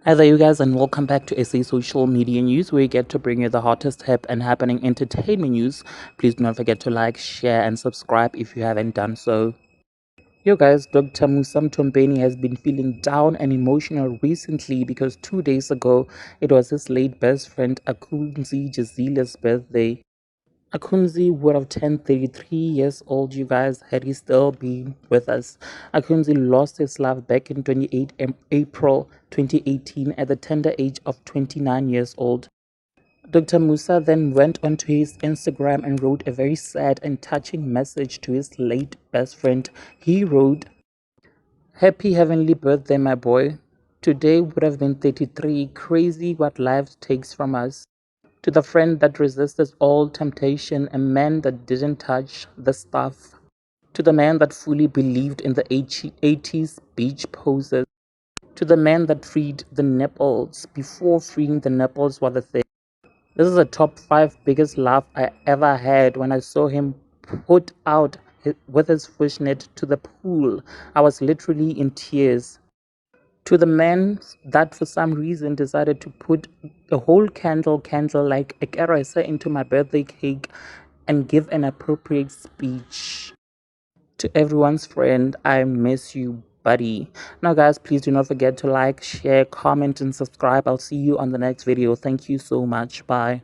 Hi there, you guys, and welcome back to SA Social Media News, where we get to bring you the hottest, hip, and happening entertainment news. Please do not forget to like, share, and subscribe if you haven't done so. Yo, guys, Dr. Musa Mthombheni has been feeling down and emotional recently because 2 days ago it was his late best friend Akunzi Jazila's birthday. Akunzi would have turned 33 years old, you guys, had he still been with us. Akunzi lost his life back in April 2018 at the tender age of 29 years old. Dr. Musa then went onto his Instagram and wrote a very sad and touching message to his late best friend. He wrote, "Happy heavenly birthday, my boy. Today would have been 33. Crazy what life takes from us. To the friend that resisted all temptation, a man that didn't touch the stuff. To the man that fully believed in the 80s beach poses. To the man that freed the nipples before freeing the nipples was the thing. This is a top 5 biggest laugh I ever had when I saw him put out with his fishnet to the pool. I was literally in tears. To the man that for some reason decided to put a whole candle like a caressa into my birthday cake and give an appropriate speech. To everyone's friend, I miss you, buddy. Now, guys, please do not forget to like, share, comment, and subscribe. I'll see you on the next video. Thank you so much. Bye.